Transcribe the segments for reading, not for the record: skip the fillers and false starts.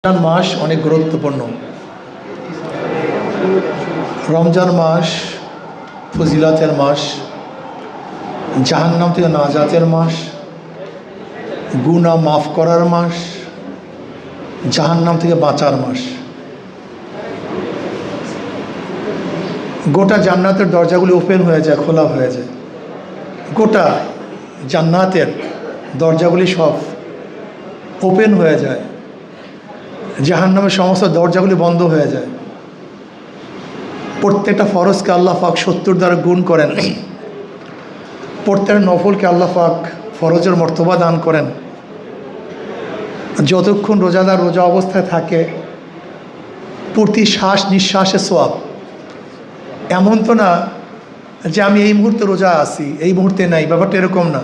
রমজান মাস অনেক গুরুত্বপূর্ণ। রমজান মাস ফজিলাতের মাস, জাহান্নাম থেকে নাজাতের মাস, গুনাহ মাফ করার মাস, জাহান্নাম থেকে বাঁচার মাস। গোটা জান্নাতের দরজাগুলি ওপেন হয়ে যায়, খোলা হয়ে যায়। গোটা জান্নাতের দরজাগুলি সব ওপেন হয়ে যায়, জাহান্নামের সমস্ত দরজাগুলি বন্ধ হয়ে যায়। প্রত্যেকটা ফরজকে আল্লাহ পাক 70 দ্বারা গুণ করেন, প্রত্যেকটা নফলকে আল্লাহ পাক ফরজের মর্তবা দান করেন। যতক্ষণ রোজাদার রোজা অবস্থায় থাকে, প্রতি শ্বাস নিঃশ্বাসে সওয়াব। এমন তো না যে আমি এই মুহূর্তে রোজা আছি, এই মুহূর্তে নাই, ব্যাপারটা এরকম না।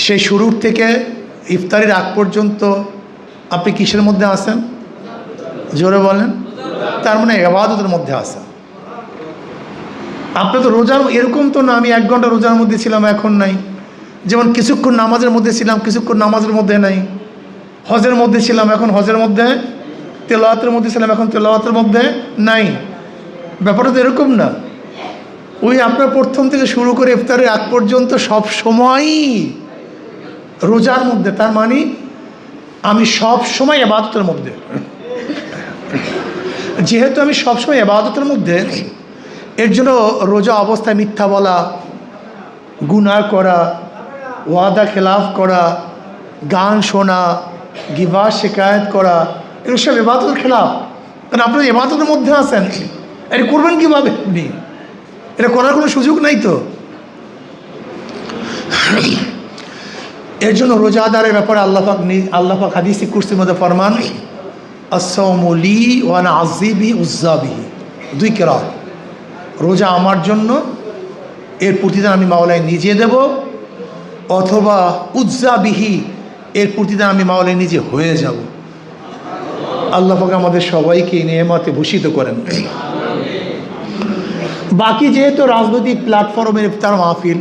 সেই শুরুর থেকে ইফতারের আগ পর্যন্ত আপনি কিসের মধ্যে আছেন? জোরে বলেন। তার মানে ইবাদতের মধ্যে আছেন। আপনি তো রোজার, এরকম তো না আমি 1 ঘন্টা রোজার মধ্যে ছিলাম এখন নাই। যেমন কিছুক্ষণ নামাজের মধ্যে ছিলাম, কিছুক্ষণ নামাজের মধ্যে নাই। হজের মধ্যে ছিলাম, এখন হজের মধ্যে, তেলাওয়াতের মধ্যে ছিলাম, এখন তেলাওয়াতের মধ্যে নাই। ব্যাপারটা তো এরকম না। ওই আপনার প্রথম থেকে শুরু করে ইফতারের আগ পর্যন্ত সব সময়ই রোজার মধ্যে। তার মানে আমি সব সময় ইবাদতের মধ্যে। যেহেতু আমি সবসময় ইবাদতের মধ্যে, এর জন্য রোজা অবস্থায় মিথ্যা বলা, গুনাহ করা, ওয়াদা খেলাফ করা, গান শোনা, গিবত শিকায়ত করা, এগুলো সব ইবাদতের খেলাফ। কারণ আপনি ইবাদতের মধ্যে আছেন, এটা করবেন কীভাবে? আপনি এটা করার কোনো সুযোগ নাই তো। এর জন্য রোজাদারের ব্যাপারে আল্লাহ পাক হাদিসে কুরসির মধ্যে ফরমান, আস-সাওমু লি ওয়া আনা আযী বিহি উযযা বিহি। 2 কিরাত। রোজা আমার জন্য, এর প্রতিদান আমি মাওলায় নিজে দেব, অথবা উযযা বিহি, এর প্রতিদান আমি মাওলায় নিজে হয়ে যাব। আল্লাহ পাক আমাদের সবাইকে এই নেয়ামতে ভূষিত করেন। বাকি যেহেতু রাজনৈতিক প্ল্যাটফর্মের ইফতার মাহফিল,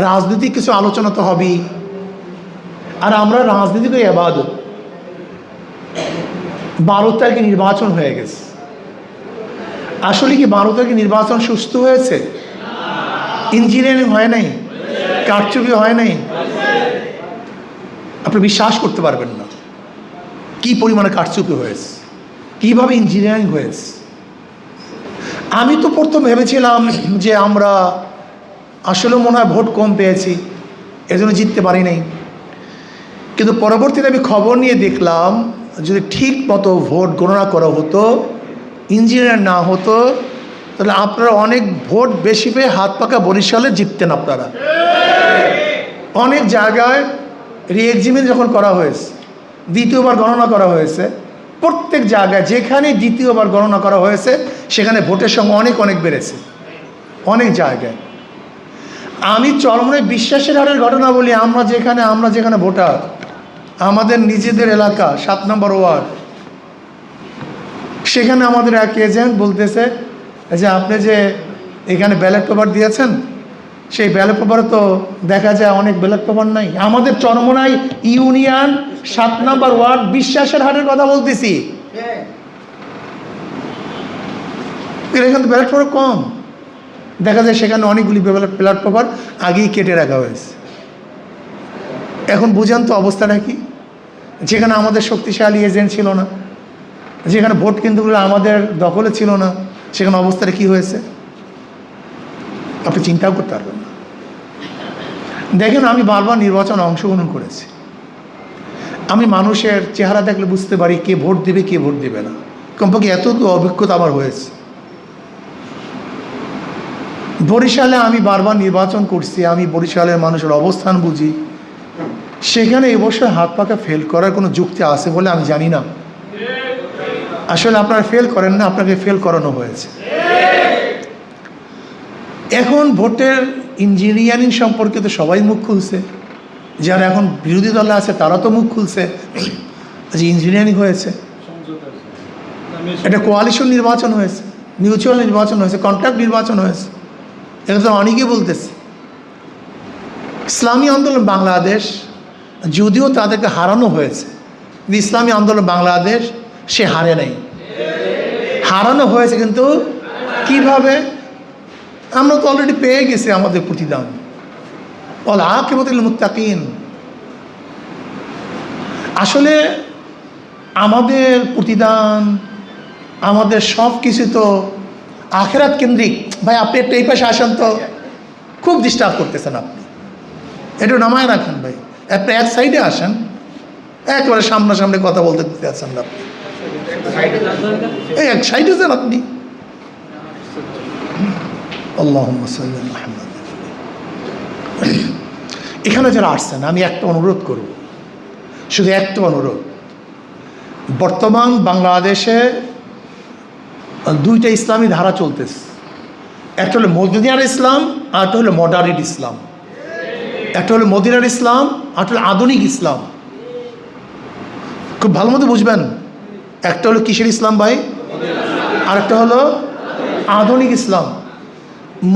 রাজনৈতিক কিছু আলোচনা তো হবেই। আর আমরা রাজনীতি করি ইবাদত। 12 তারিখে নির্বাচন হয়ে গেছে। আসলে কি 12 তারিখে নির্বাচন সুস্থ হয়েছে? ইঞ্জিনিয়ারিং হয় নাই, কারচুপি হয় নাই। আপনি বিশ্বাস করতে পারবেন না কি পরিমাণে কারচুপি হয়েছে, কিভাবে ইঞ্জিনিয়ারিং হয়েছে। আমি তো প্রথম ভেবেছিলাম যে আমরা আসলে মনে হয় ভোট কম পেয়েছি, এজন্য জিততে পারি নাই। কিন্তু পরবর্তীতে আমি খবর নিয়ে দেখলাম, যদি ঠিক মতো ভোট গণনা করা হতো, ইঞ্জিনিয়ার না হতো, তাহলে আপনারা অনেক ভোট বেশি পেয়ে হাত পাকা বরিশালে জিততেন। আপনারা অনেক জায়গায় রি-এক্সামিন যখন করা হয়েছে, দ্বিতীয়বার গণনা করা হয়েছে, প্রত্যেক জায়গায় যেখানে দ্বিতীয়বার গণনা করা হয়েছে সেখানে ভোটের সংখ্যা অনেক অনেক বেড়েছে, অনেক জায়গায়। আমি চরমনে বিশ্বাসের হারের ঘটনা বলি। আমরা যেখানে ভোটার, আমাদের নিজেদের এলাকা 7 নম্বর ওয়ার্ড, সেখানে আমাদের এক এজেন্ট বলতেছে যে আপনি যে এখানে ব্যালট পেপার দিয়েছেন, সেই ব্যালট পেপারে তো দেখা যায় অনেক ব্যালট পেপার নাই। আমাদের চরমনাই ইউনিয়ন 7 নম্বর ওয়ার্ড, বিশ্বাসের হারের কথা বলতেছি, এখানে তো ব্যালট পেপার কম। দেখা যায় সেখানে অনেকগুলি ব্যালট পেপার আগেই কেটে রাখা হয়েছে। এখন বুঝেন তো অবস্থাটা কি। যেখানে আমাদের শক্তিশালী এজেন্ট ছিল না, যেখানে ভোট কেন্দ্রগুলো আমাদের দখলে ছিল না, সেখানে অবস্থাটা কি হয়েছে আপনি চিন্তাও করতে পারবেন না। দেখেন, আমি বারবার নির্বাচনে অংশগ্রহণ করেছি। আমি মানুষের চেহারা দেখলে বুঝতে পারি কে ভোট দেবে, কে ভোট দেবে না। কমপক্ষে এত অভিজ্ঞতা আমার হয়েছে। বরিশালে আমি বারবার নির্বাচন করছি, আমি বরিশালের মানুষের অবস্থান বুঝি। সেখানে এবছর হাত পাকা ফেল করার কোনো যুক্তি আছে বলে আমি জানি না। আসলে আপনারা ফেল করেন না, আপনাকে ফেল করানো হয়েছে। এখন ভোটের ইঞ্জিনিয়ারিং সম্পর্কে তো সবাই মুখ খুলছে। যারা এখন বিরোধী দলে আছে তারা তো মুখ খুলছে যে ইঞ্জিনিয়ারিং হয়েছে। এটা কোয়ালিশন নির্বাচন হয়েছে, মিউচুয়াল নির্বাচন হয়েছে, কন্ট্রাক্ট নির্বাচন হয়েছে। এটা তো অনেকেই বলতেছে। ইসলামী আন্দোলন বাংলাদেশ, যদিও তাদেরকে হারানো হয়েছে, ইসলামী আন্দোলন বাংলাদেশ সে হারে নাই, হারানো হয়েছে। কিন্তু কিভাবে? আমরা তো অলরেডি পেয়ে গেছি আমাদের প্রতিদান। ওয়াল আকিবাতুল লিল মুত্তাকিন। আসলে আমাদের প্রতিদান, আমাদের সব কিছু তো আখেরাত কেন্দ্রিক। ভাই আপনি একটা এই পাশে আসেন তো, খুব ডিস্টার্ব করতেছেন আপনি, একটু নামায় রাখেন ভাই। আপনি এক সাইডে আসেন, একেবারে সামনাসামনি কথা বলতে দিতে আছেন না আপনি, এই এক সাইডে যান আপনি। আল্লাহুম্মা সাল্লি আলা মুহাম্মাদ। এখানে যারা আসছেন, আমি একটা অনুরোধ করব, শুধু একটা অনুরোধ। বর্তমান বাংলাদেশে দুইটা ইসলামী ধারা চলতেছে, একটা হলো মদিনার ইসলাম আর একটা হলো মডারেট ইসলাম। একটা হলো মদিনার ইসলাম আর একটা হলো আধুনিক ইসলাম। খুব ভালো মতো বুঝবেন, একটা হলো কিসের ইসলাম ভাই, আর একটা হলো আধুনিক ইসলাম।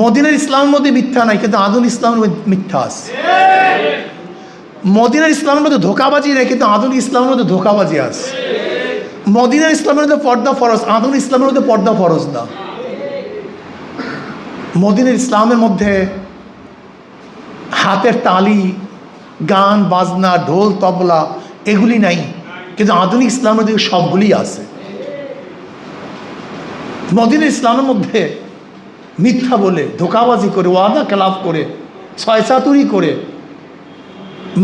মদিনার ইসলামের মধ্যে মিথ্যা নাই, কিন্তু আধুনিক ইসলামের মধ্যে মিথ্যা আছে। মদিনার ইসলামের মধ্যে ধোঁকাবাজি নেই, কিন্তু আধুনিক ইসলামের মধ্যে ধোঁকাবাজি আছে। মদিনার ইসলামের মধ্যে পর্দা ফরজ, আধুনিক ইসলামের মধ্যে পর্দা ফরজ না। মদিনার ইসলামের মধ্যে হাতের তালি, গান বাজনা, ঢোল তবলা এগুলি নাই, কিন্তু আধুনিক ইসলামের মধ্যে সবগুলি আছে। মদিনার ইসলামের মধ্যে মিথ্যা বলে, ধোঁকাবাজি করে, ওয়াদা খেলাফ করে, ছয়চাতুরি করে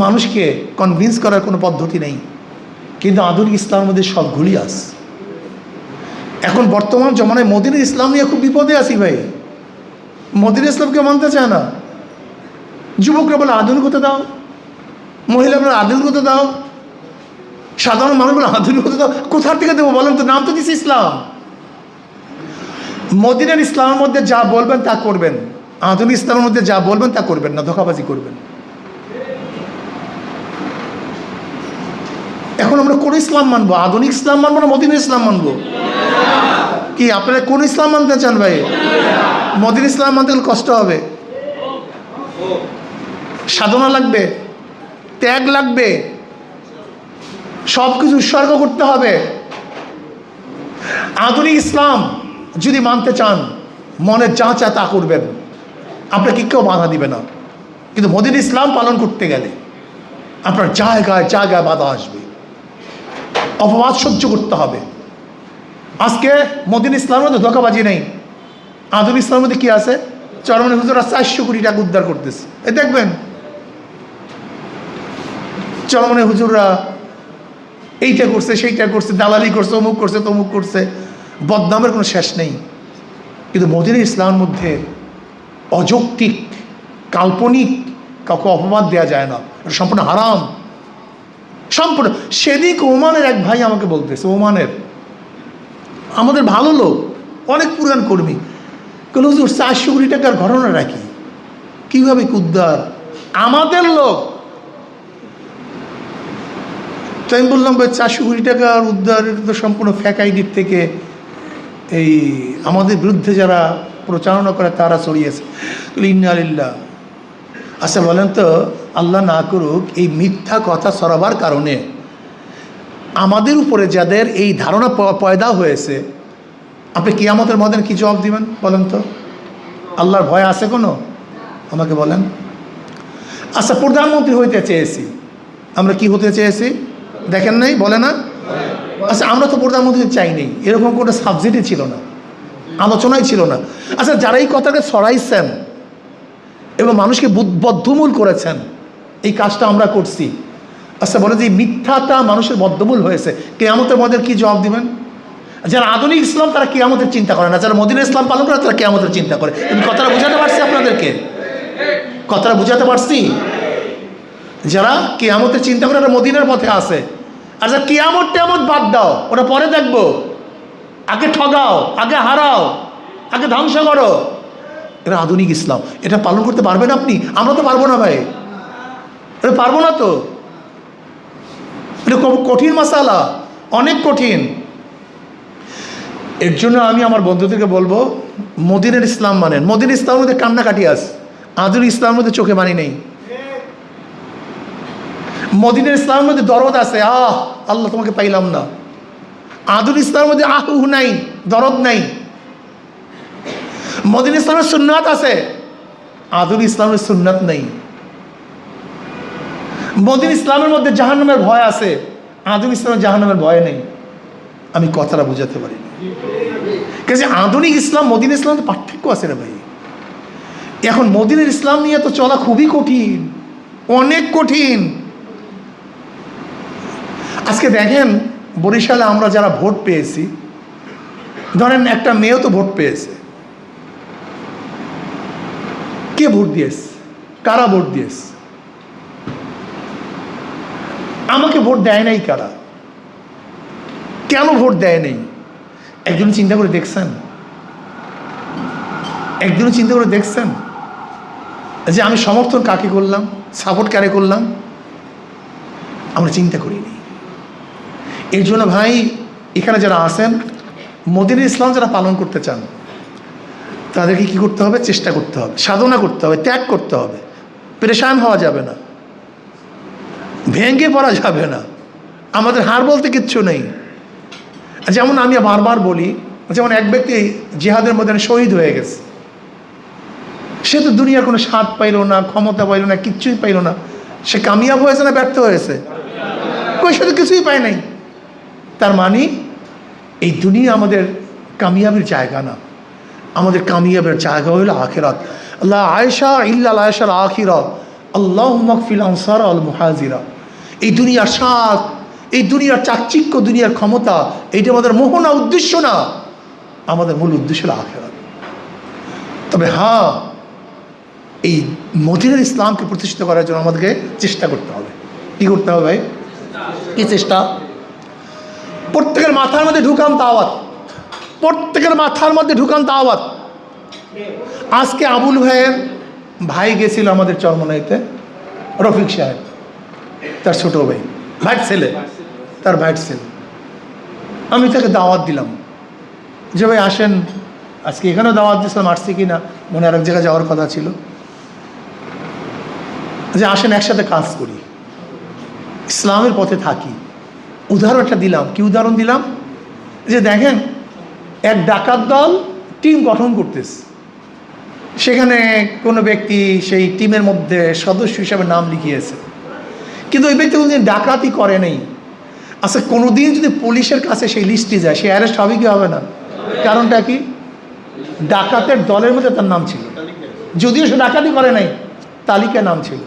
মানুষকে কনভিন্স করার কোনো পদ্ধতি নেই, কিন্তু আধুনিক ইসলামের মধ্যে সবগুলি আছে। এখন বর্তমান জমানায় মদিনার ইসলাম নিয়ে খুব বিপদে আছি ভাই। মদিনার ইসলামকে মানতে চায় না। যুবকরা বলে আধুনিকতা দাও, মহিলা বলে আধুনিকতা দাও, সাধারণ মানুষ বলে আধুনিকতা দাও। কোথার থেকে দেবো বলেন তো? নাম তো দিচ্ছে ইসলাম। মদিনার ইসলামের মধ্যে যা বলবেন তা করবেন, আধুনিক ইসলামের মধ্যে যা বলবেন তা করবেন না, ধোঁকাবাজি করবেন। এখন আমরা কোন ইসলাম মানবো? আধুনিক ইসলাম মানবো না মদিনার ইসলাম মানবো? কি আপনারা কোন ইসলাম মানতে চান ভাই? মদিনার ইসলাম মানতে গেলে কষ্ট হবে, সাধনা লাগবে, ত্যাগ লাগবে, সব কিছু উৎসর্গ করতে হবে। আধুনিক ইসলাম যদি মানতে চান, মনে যা চায় তা করবেন, আপনাকে কেউ বাধা দিবে না। কিন্তু মদিনার ইসলাম পালন করতে গেলে আপনার জায়গায় জায়গায় বাধা আসবে, অপবাদ সহ্য করতে হবে। আজকে মদিনার ইসলামের মধ্যে ধোঁকাবাজি নেই, আধুনিক ইসলামের মধ্যে কি আছে? চরমনে হুজুরা 400 কোটি টাকা উদ্ধার করতেছে, এ দেখবেন। চরমনে হুজুররা এইটা করছে, সেইটা করছে, দালালি করছে, অমুক করছে, তমুক করছে, বদনামের কোনো শেষ নেই। কিন্তু মদিনার ইসলামের মধ্যে অযৌক্তিক, কাল্পনিক কাউকে অপবাদ দেওয়া যায় না, এটা সম্পূর্ণ হারাম, সম্পূর্ণ। সেদিক ওমানের এক ভাই আমাকে বলতেছে, ওমানের আমাদের ভালো লোক, অনেক পুরান কর্মী, কেন হুজুর 400 কোটি টাকার ঘটনা রাখি, কীভাবে উদ্ধার? আমাদের লোক। তো আমি বললাম ভাই 400 কোটি টাকার উদ্ধার এটা তো সম্পূর্ণ ফ্যাক আইডির থেকে এই আমাদের বিরুদ্ধে যারা প্রচারণা করে তারা ছড়িয়েছে। ইন্না লিল্লাহ। আচ্ছা বলেন তো, আল্লাহ না করুক এই মিথ্যা কথা ছড়াবার কারণে আমাদের উপরে যাদের এই ধারণা পয়দা হয়েছে, আপনি কিয়ামতের ময়দানে কি জবাব দিবেন বলেন তো? আল্লাহর ভয় আছে কোনো? আমাকে বলেন। আচ্ছা প্রধানমন্ত্রী হইতে চেয়েছি, আমরা কি হতে চেয়েছি দেখেন নাই, বলে না? আচ্ছা আমরা তো প্রধানমন্ত্রী চাইনি, এরকম কোনো সাবজেক্টই ছিল না, আলোচনাই ছিল না। আচ্ছা যারা এই কথাকে ছড়াইছেন এবং মানুষকে বদ্ধমূল করেছেন, এই কাজটা আমরা করছি। আচ্ছা বলে যে মিথ্যাটা মানুষের বদ্ধমূল হয়েছে, কিয়ামতের মধ্যে কি জবাব দিবেন? যারা আধুনিক ইসলাম তারা কিয়ামতের চিন্তা করে না, যারা মদিনা ইসলাম পালন করে তারা কিয়ামতের চিন্তা করে। কিন্তু কথাটা বুঝাতে পারছি আপনাদেরকে? কথাটা বুঝাতে পারছি? যারা কিয়ামতের চিন্তা করে তারা মদিনার পথে আছে। আর যা কিয়ামত টিয়ামত বাদ দাও, ওটা পরে দেখবো, আগে ঠগাও, আগে হারাও, আগে ধ্বংস করো, এটা আধুনিক ইসলাম। এটা পালন করতে পারবেন আপনি? আমরা তো পারবো না ভাই, এটা পারবো না তো। এটা কঠিন মাসালা, অনেক কঠিন। এর জন্য আমি আমার বন্ধুদেরকে বলবো, মদিনার ইসলাম মানেন। মদিনার ইসলামের মধ্যে কান্নাকাটি আছে, আধুনিক ইসলামের মধ্যে চোখে পানি নেই। মদিনার ইসলামের মধ্যে দরদ আছে, আল্লাহ তোমাকে পাইলাম না। আধুনিক ইসলামের মধ্যে আহ নাই, দরদ নাই। মদিনার ইসলামের সুন্নাত আছে, আধুনিক ইসলামের সুন্নাত নেই। মদিনার ইসলামের মধ্যে জাহান্নামের ভয় আছে, আধুনিক ইসলামের জাহান্নামের ভয় নেই। আমি কথাটা বুঝাতে পারি না। কাজে আধুনিক ইসলাম মদিনার ইসলামের পার্থক্য আছে রে ভাই। এখন মদিনার ইসলাম নিয়ে তো চলা খুবই কঠিন, অনেক কঠিন। আজকে দেখেন বরিশালে আমরা যারা ভোট পেয়েছি, ধরেন একটা মেয়েও তো ভোট পেয়েছে। কে ভোট দিয়েছে? কারা ভোট দিয়েছে? আমাকে ভোট দেয় নাই কারা? কেন ভোট দেয় নাই? একজন চিন্তা করে দেখছেন? একজন চিন্তা করে দেখছেন যে আমি সমর্থন কাকে করলাম, সাপোর্ট কারে করলাম? আমরা চিন্তা করিনি। এর জন্য ভাই এখানে যারা আছেন, মদিনার ইসলাম যারা পালন করতে চান, তাদেরকে কি করতে হবে? চেষ্টা করতে হবে, সাধনা করতে হবে, ত্যাগ করতে হবে। পেরেশান হওয়া যাবে না, ভেঙে পড়া যাবে না। আমাদের হার বলতে কিচ্ছু নেই। যেমন আমি বারবার বলি, যেমন এক ব্যক্তি জিহাদের মধ্যে শহীদ হয়ে গেছে, সে তো দুনিয়ার কোনো স্বাদ পাইল না, ক্ষমতা পাইল না, কিচ্ছুই পাইল না। সে কামিয়াব হয়েছে না ব্যর্থ হয়েছে? কই, সে তো কিছুই পায় নাই। তার মানে এই দুনিয়া আমাদের কামিয়াবের জায়গা না, আমাদের কামিয়াবের জায়গা হইল আখিরাত। আল্লাহ আয়েশা ইল্লাল আয়েশার আখিরাত, আল্লাহ মকফিল আনসার আল মুহাজিরা। এই দুনিয়ার স্বাদ, এই দুনিয়ার চাকচিক্য, দুনিয়ার ক্ষমতা, এইটা আমাদের মোহনা উদ্দেশ্য না, আমাদের মূল উদ্দেশ্য হল আখিরাত। তবে হ্যাঁ, এই মদিনার ইসলামকে প্রতিষ্ঠিত করার জন্য আমাদেরকে চেষ্টা করতে হবে। কি করতে হবে ভাই? কি চেষ্টা? প্রত্যেকের মাথার মধ্যে ঢুকান দাওয়াত, প্রত্যেকের মাথার মধ্যে ঢুকান দাওয়াত। আজকে আবুল ভাইয়ের ভাই গেছিল আমাদের চরমনাইতে, রফিক সাহেব, তার ছোট ভাই, ভাইয়ের ছেলে, তার ভাইয়ের ছেলে। আমি তাকে দাওয়াত দিলাম যে ভাই আসেন, আজকে এখানেও দাওয়াত দিয়েছিলাম, আসছি কি না মনে আর এক জায়গায় যাওয়ার কথা ছিল, যে আসেন একসাথে কাজ করি, ইসলামের পথে থাকি। উদাহরণটা দিলাম। কি উদাহরণ দিলাম? যে দেখেন এক ডাকাত দল টিম গঠন করতেছে, সেখানে কোনো ব্যক্তি সেই টিমের মধ্যে সদস্য হিসাবে নাম লিখিয়েছে, কিন্তু ওই ব্যক্তি কোনোদিন ডাকাতি করে নেই। আচ্ছা, কোনোদিন যদি পুলিশের কাছে সেই লিস্টে যায়, সে অ্যারেস্ট হবে কি হবে না? কারণটা কি? ডাকাতের দলের মধ্যে তার নাম ছিল, যদিও সে ডাকাতি করে নাই, তালিকায় নাম ছিল।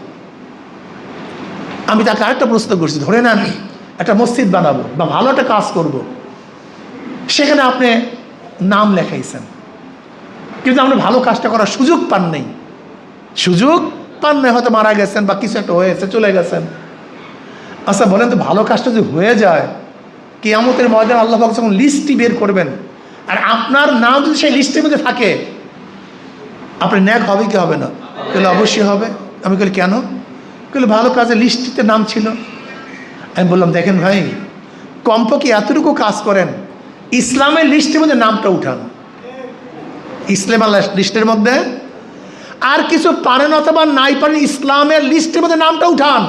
আমি তাকে আরেকটা প্রশ্ন করছি, ধরে নেন একটা মসজিদ বানাবো বা ভালো একটা কাজ করব, সেখানে আপনি নাম লেখাইছেন, কিন্তু আপনি ভালো কাজটা করার সুযোগ পান নাই, সুযোগ পান নাই, হয়তো মারা গেছেন বা কিছু একটা হয়েছে, চলে গেছেন। আচ্ছা বলেন তো, ভালো কাজটা যদি হয়ে যায়, কিয়ামতের ময়দানে আল্লাহ পাক যখন লিস্টটি বের করবেন, আর আপনার নাম যদি সেই লিস্টের মধ্যে থাকে, আপনার ন্যাক হবে কি হবে না? বলে অবশ্যই হবে। আমি বলি কেন? বলে ভালো কাজের লিস্টটিতে নাম ছিল। আমি বললাম দেখেন ভাই, কমপক্ষে এতটুকু কাজ করেন, ইসলামের লিস্টের মধ্যে নামটা উঠান, ইসলামের লিস্টের মধ্যে। আর কিছু পারেন অথবা নাই পারেন, ইসলামের লিস্টের মধ্যে নামটা উঠান,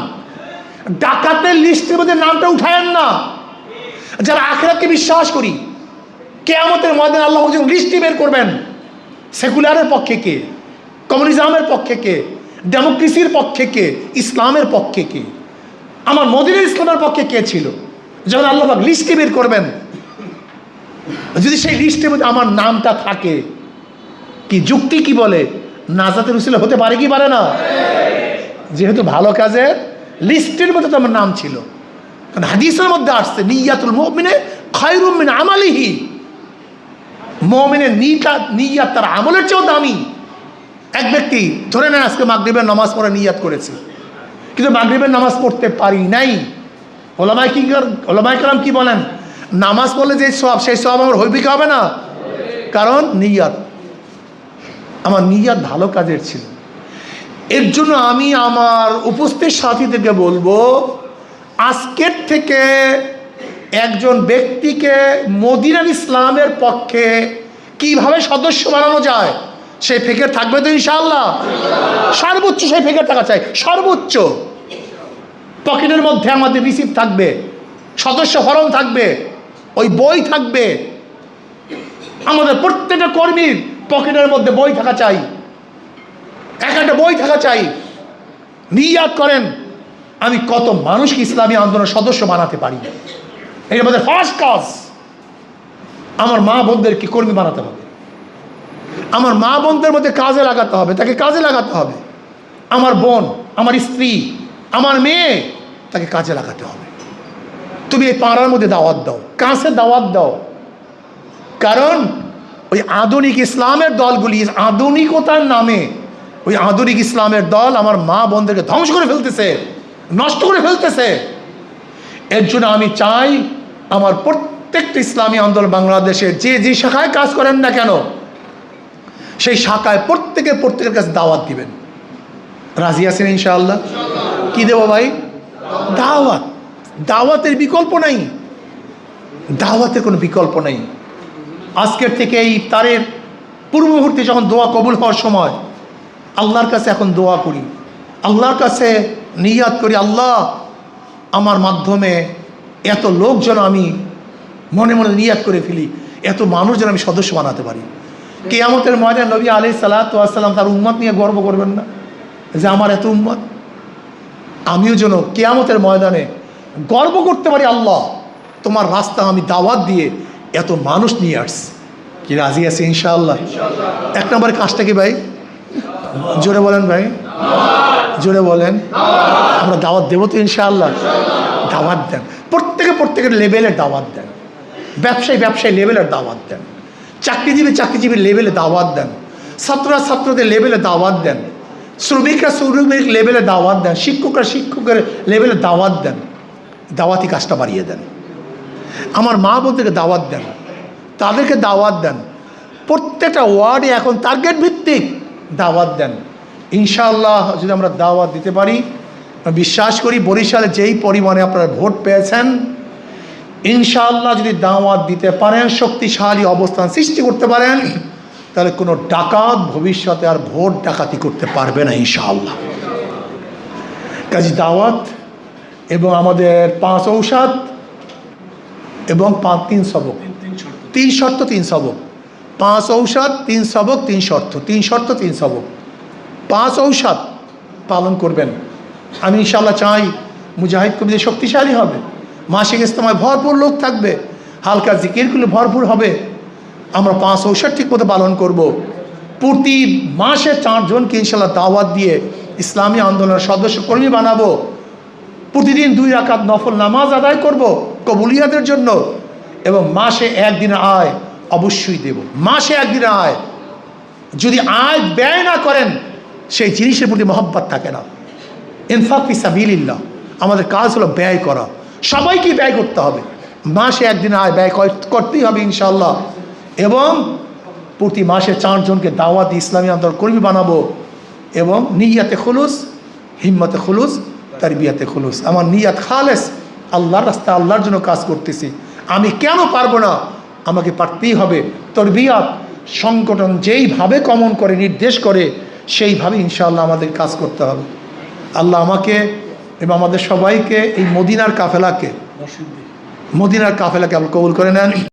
ডাকাতের লিস্টের মধ্যে নামটা উঠায়েন না। যারা আখিরাতকে বিশ্বাস করি, কিয়ামতের ময়দানে আল্লাহ যখন লিস্টটি বের করবেন, সেকুলারের পক্ষে কে, কমিউনিজমের পক্ষে কে, ডেমোক্রেসির পক্ষে কে, ইসলামের পক্ষে কে, আমার মদিনার ইসলামের পক্ষে কে ছিল, যখন আল্লাহ পাক লিস্টটি বের করবেন, যদি সেই লিস্টের মধ্যে আমার নামটা থাকে, কি যুক্তি কি বলে? নাজাতের উসিলা হতে পারে কি পারে না? যেহেতু ভালো কাজের লিস্টের মধ্যে তো আমার নাম ছিল। কারণ হাদিসের মধ্যে আসছে নিয়াতুল মুমিনে খায়রুম মিন আমালিহি, মুমিনের নিয়াত তার আমলের চেয়েও দামি। এক ব্যক্তি ধরে নেন আজকে মাগরিবের নামাজ পড়ে নিয়াত করেছে, কিন্তু মাগরিবের নামাজ পড়তে পারি নাই। ওলামায়ে কেরাম কি বলেন? নামাজ পড়লে যে সওয়াব, সেই সওয়াব আমার হইবে কি হবে না? কারণ নিয়াত, আমার নিয়াত ভালো কাজের ছিল। এর জন্য আমি আমার উপস্থিত সাথীদেরকে বলবো, আজকের থেকে একজন ব্যক্তিকে মদিনার ইসলামের পক্ষে কিভাবে সদস্য বানানো যায়, সেই ফিকির থাকবে তো ইনশাআল্লাহ। সর্বোচ্চ সেই ফিকির থাকা চাই, সর্বোচ্চ। পকেটের মধ্যে আমাদের রিসিপ্ট থাকবে, সদস্য ফরম থাকবে, ওই বই থাকবে। আমাদের প্রত্যেকটা কর্মীর পকেটের মধ্যে বই থাকা চাই, একটা বই থাকা চাই। নিয়াত করেন আমি কত মানুষকে ইসলামী আন্দোলনের সদস্য বানাতে পারি। এর মধ্যে ফার্স্ট কাজ, আমার মা বোনদেরকে কর্মী বানাতে হবে। আমার মা বোনদের মধ্যে কাজে লাগাতে হবে, তাকে কাজে লাগাতে হবে। আমার বোন, আমার স্ত্রী, আমার মেয়ে, তাকে কাজে লাগাতে হবে। তুমি এই পাড়ার মধ্যে দাওয়াত দাও, কাছে দাওয়াত দাও। কারণ ওই আধুনিক ইসলামের দলগুলি আধুনিকতার নামে, ওই আধুনিক ইসলামের দল আমার মা বোনদেরকে ধ্বংস করে ফেলতেছে, নষ্ট করে ফেলতেছে। এর জন্য আমি চাই আমার প্রত্যেকটা ইসলামী আন্দোলন বাংলাদেশের যে যে শাখায় কাজ করেন না কেন, সেই শাখায় প্রত্যেকের কাছে দাওয়াত দিবেন। রাজি আছেন ইনশাআল্লাহ? কি দেবো ভাই? দাওয়াত। দাওয়াতের বিকল্প নাই, দাওয়াতের কোনো বিকল্প নাই। আজকের থেকে এই ইফতারের পূর্ব মুহূর্তে যখন দোয়া কবুল হওয়ার সময় আল্লাহর কাছে এখন দোয়া করি, আল্লাহর কাছে নিয়াত করি, আল্লাহ আমার মাধ্যমে এত লোক যেন আমি মনে মনে নিয়াত করে ফেলি, এত মানুষ যেন আমি সদস্য বানাতে পারি। কিয়ামতের ময়দানে নবী আলাইহিস সালাতু ওয়াস সালাম তার উম্মত নিয়ে গর্ব করবেন না যে আমার এত উম্মত? আমিও যেন কিয়ামতের ময়দানে গর্ব করতে পারি, আল্লাহ তোমার রাস্তা আমি দাওয়াত দিয়ে এত মানুষ নিয়ে আসছি। কি রাজি আছে ইনশাআল্লাহ? এক নম্বরের কাজটা কি ভাই? জোরে বলেন ভাই, জোরে বলেন। আমরা দাওয়াত দেবো তো ইনশাআল্লাহ? দাওয়াত দেন, প্রত্যেকের লেভেলের দাওয়াত দেন। ব্যবসায়ী লেভেলের দাওয়াত দেন, চাকরিজীবী লেভেলে দাওয়াত দেন, ছাত্রদের লেভেলে দাওয়াত দেন, শ্রমিক লেভেলে দাওয়াত দেন, শিক্ষকের লেভেলে দাওয়াত দেন। দাওয়াতি কাজটা বাড়িয়ে দেন। আমার মা বোনদেরকে দাওয়াত দেন, তাদেরকে দাওয়াত দেন। প্রত্যেকটা ওয়ার্ডে এখন টার্গেট ভিত্তিক দাওয়াত দেন। ইনশাআল্লাহ যদি আমরা দাওয়াত দিতে পারি, বিশ্বাস করি বরিশালে যেই পরিমাণে আপনারা ভোট পেয়েছেন, ইনশাআল্লাহ যদি দাওয়াত দিতে পারেন, শক্তিশালী অবস্থান সৃষ্টি করতে পারেন, তাহলে কোনো ডাকাত ভবিষ্যতে আর ভোট ডাকাতি করতে পারবে না ইনশাআল্লাহ। কাজে দাওয়াত এবং আমাদের 5 ঔষধ এবং 3 সবক, 3 শর্ত 3 সবক। 5 ঔষধ 3 সবক 3 শর্ত, 3 শর্ত 3 সবক। 5 ঔষধ পালন করবেন। আমি ইনশাআল্লাহ চাই মুজাহিদ কবিদের শক্তিশালী হবে, মাসিক ইজতেমায় ভরপুর লোক থাকবে, হালকা জিকিরগুলো ভরপুর হবে। আমরা 5 ঔষধ ঠিকমতো পালন করব। প্রতি মাসে 4 জনকে ইনশাআল্লাহ দাওয়াত দিয়ে ইসলামী আন্দোলনের সদস্য কর্মী বানাবো। প্রতিদিন 2 রাকাত নফল নামাজ আদায় করব কবুলিয়াতের জন্য। এবং মাসে 1 দিনের আয় অবশ্যই দেব। মাসে 1 দিনের আয়, যদি আয় ব্যয় না করেন সেই জিনিসের প্রতি মহব্বত থাকে না। ইনফাক ফি সাবিলিল্লাহ, আমাদের কাজ হলো ব্যয় করা। সবাইকে ব্যয় করতে হবে। মাসে 1 দিন আয় ব্যয় করতেই হবে ইনশাআল্লাহ। এবং প্রতি মাসে 4 জনকে দাওয়াত ইসলামী আন্দোলন কর্মী বানাবো। এবং নিয়াতে খুলুস, হিম্মতে খুলুস, তারবিয়াতে খুলুস। আমার নিয়াত খালেস, আল্লাহর রাস্তায় আল্লাহর জন্য কাজ করতেছি। আমি কেন পারবো না? আমাকে পারতেই হবে। তরবিয়াত সংগঠন যেইভাবে কমন করে, নির্দেশ করে, সেইভাবে ইনশাআল্লাহ আমাদের কাজ করতে হবে। আল্লাহ আমাকে এবং আমাদের সবাইকে এই মদিনার কাফেলাকে আল্লাহ কবুল করে নেন।